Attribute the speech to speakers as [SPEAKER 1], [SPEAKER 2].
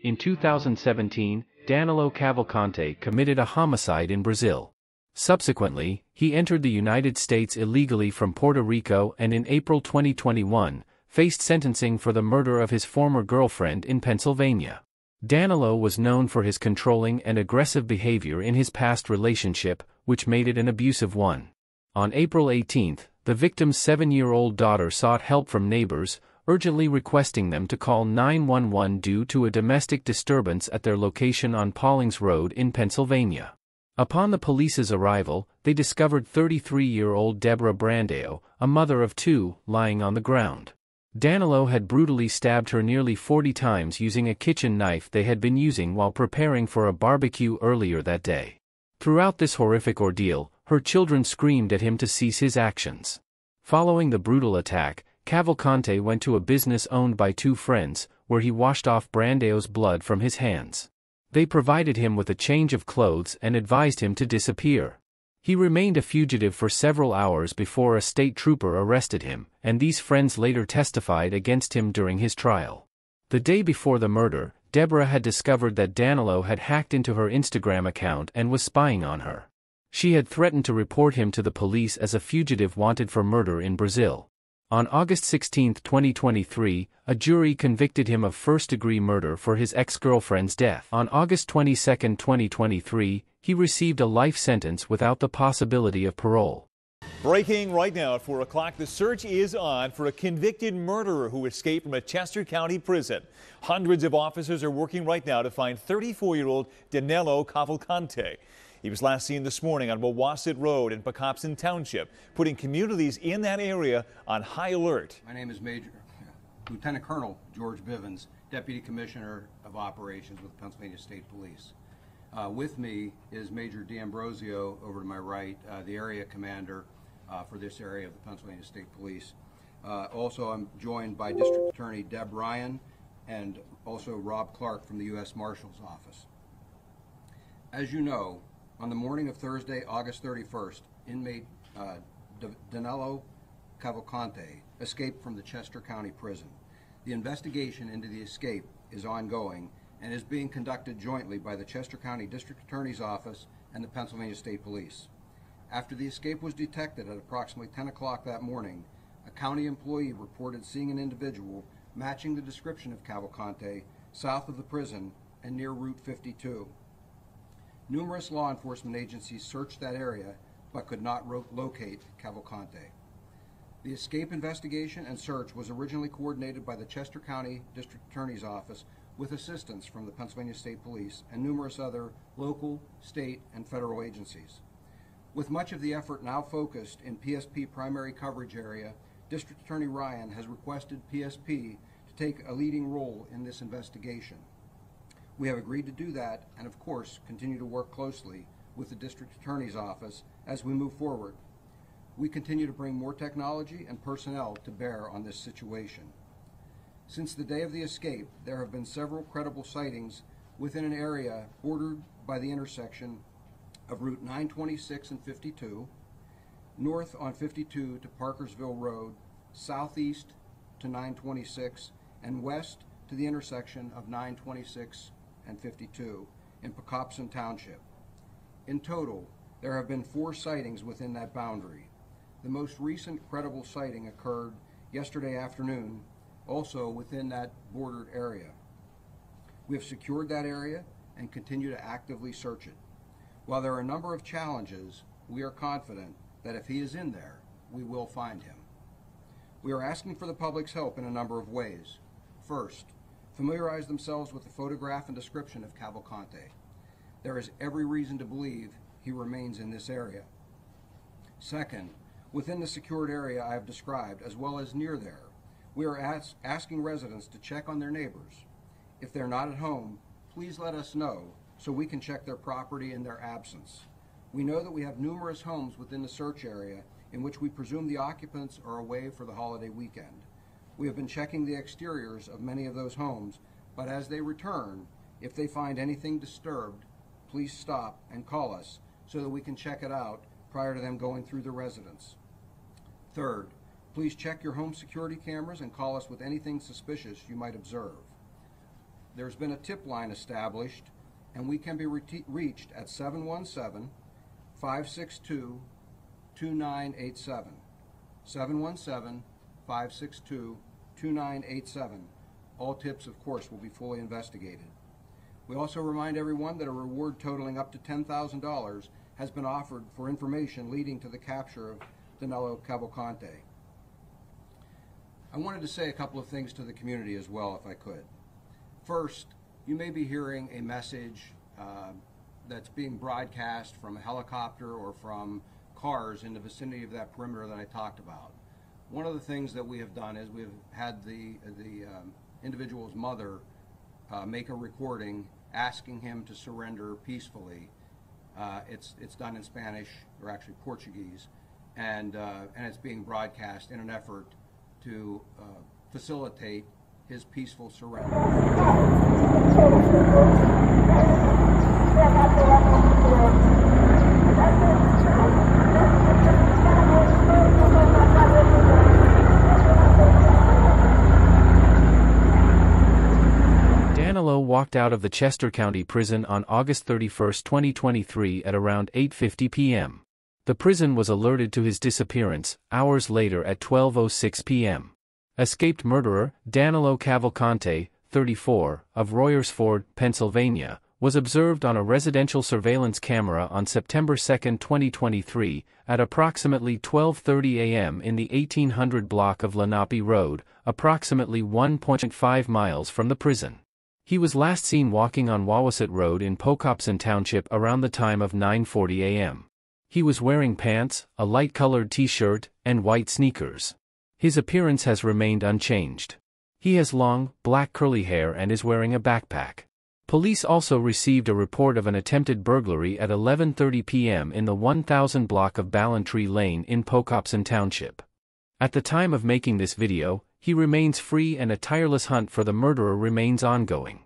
[SPEAKER 1] In 2017, Danelo Cavalcante committed a homicide in Brazil. Subsequently, he entered the United States illegally from Puerto Rico and in April 2021, faced sentencing for the murder of his former girlfriend in Pennsylvania. Danelo was known for his controlling and aggressive behavior in his past relationship, which made it an abusive one. On April 18, the victim's 7-year-old daughter sought help from neighbors, urgently requesting them to call 911 due to a domestic disturbance at their location on Pawlings Road in Pennsylvania. Upon the police's arrival, they discovered 33-year-old Deborah Brandao, a mother of 2, lying on the ground. Danelo had brutally stabbed her nearly 40 times using a kitchen knife they had been using while preparing for a barbecue earlier that day. Throughout this horrific ordeal, her children screamed at him to cease his actions. Following the brutal attack, Cavalcante went to a business owned by 2 friends, where he washed off Brandao's blood from his hands. They provided him with a change of clothes and advised him to disappear. He remained a fugitive for several hours before a state trooper arrested him, and these friends later testified against him during his trial. The day before the murder, Deborah had discovered that Danelo had hacked into her Instagram account and was spying on her. She had threatened to report him to the police as a fugitive wanted for murder in Brazil. On August 16, 2023, a jury convicted him of first-degree murder for his ex-girlfriend's death. On August 22, 2023, he received a life sentence without the possibility of parole.
[SPEAKER 2] Breaking right now at 4 o'clock, the search is on for a convicted murderer who escaped from a Chester County prison. Hundreds of officers are working right now to find 34-year-old Danelo Cavalcante. He was last seen this morning on Wawasset Road in Pocopson Township, putting communities in that area on high alert.
[SPEAKER 3] My name is Lieutenant Colonel George Bivens, Deputy Commissioner of Operations with the Pennsylvania State Police. With me is Major D'Ambrosio over to my right, the area commander for this area of the Pennsylvania State Police. Also, I'm joined by District Attorney Deb Ryan and also Rob Clark from the U.S. Marshal's Office. As you know, on the morning of Thursday, August 31st, inmate Danelo Cavalcante escaped from the Chester County Prison. The investigation into the escape is ongoing and is being conducted jointly by the Chester County District Attorney's Office and the Pennsylvania State Police. After the escape was detected at approximately 10 o'clock that morning, a county employee reported seeing an individual matching the description of Cavalcante south of the prison and near Route 52. Numerous law enforcement agencies searched that area but could not locate Cavalcante. The escape investigation and search was originally coordinated by the Chester County District Attorney's Office with assistance from the Pennsylvania State Police and numerous other local, state, and federal agencies. With much of the effort now focused in PSP primary coverage area, District Attorney Ryan has requested PSP to take a leading role in this investigation. We have agreed to do that and, of course, continue to work closely with the District Attorney's Office as we move forward. We continue to bring more technology and personnel to bear on this situation. Since the day of the escape, there have been several credible sightings within an area bordered by the intersection of Route 926 and 52, north on 52 to Parkersville Road, southeast to 926, and west to the intersection of 926 and 52 in Pocopson Township. In total, there have been 4 sightings within that boundary. The most recent credible sighting occurred yesterday afternoon, also within that bordered area. We have secured that area and continue to actively search it. While there are a number of challenges, we are confident that if he is in there, we will find him. We are asking for the public's help in a number of ways. First, familiarize themselves with the photograph and description of Cavalcante. There is every reason to believe he remains in this area. Second, within the secured area I have described, as well as near there, we are asking residents to check on their neighbors. If they're not at home, please let us know so we can check their property in their absence. We know that we have numerous homes within the search area in which we presume the occupants are away for the holiday weekend. We have been checking the exteriors of many of those homes, but as they return, if they find anything disturbed, please stop and call us so that we can check it out prior to them going through the residence. Third, please check your home security cameras and call us with anything suspicious you might observe. there's been a tip line established, and we can be reached at 717-562-2987. 717-562-2987. All tips, of course, will be fully investigated. We also remind everyone that a reward totaling up to $10,000 has been offered for information leading to the capture of Danelo Cavalcante. I wanted to say a couple of things to the community as well, if I could. First, you may be hearing a message that's being broadcast from a helicopter or from cars in the vicinity of that perimeter that I talked about. One of the things that we have done is we've had the individual's mother make a recording asking him to surrender peacefully. It's done in Spanish, or actually Portuguese, and it's being broadcast in an effort to facilitate his peaceful surrender.
[SPEAKER 1] Danelo walked out of the Chester County Prison on August 31, 2023 at around 8:50 p.m. The prison was alerted to his disappearance hours later at 12:06 p.m. Escaped murderer, Danelo Cavalcante, 34, of Royersford, Pennsylvania, was observed on a residential surveillance camera on September 2, 2023, at approximately 12:30 a.m. in the 1800 block of Lenape Road, approximately 1.5 miles from the prison. He was last seen walking on Wawasset Road in Pocopson Township around the time of 9:40 a.m. He was wearing pants, a light-colored t-shirt, and white sneakers. His appearance has remained unchanged. He has long, black curly hair and is wearing a backpack. Police also received a report of an attempted burglary at 11:30 p.m. in the 1000 block of Ballantree Lane in Pocopson Township. At the time of making this video, he remains free and a tireless hunt for the murderer remains ongoing.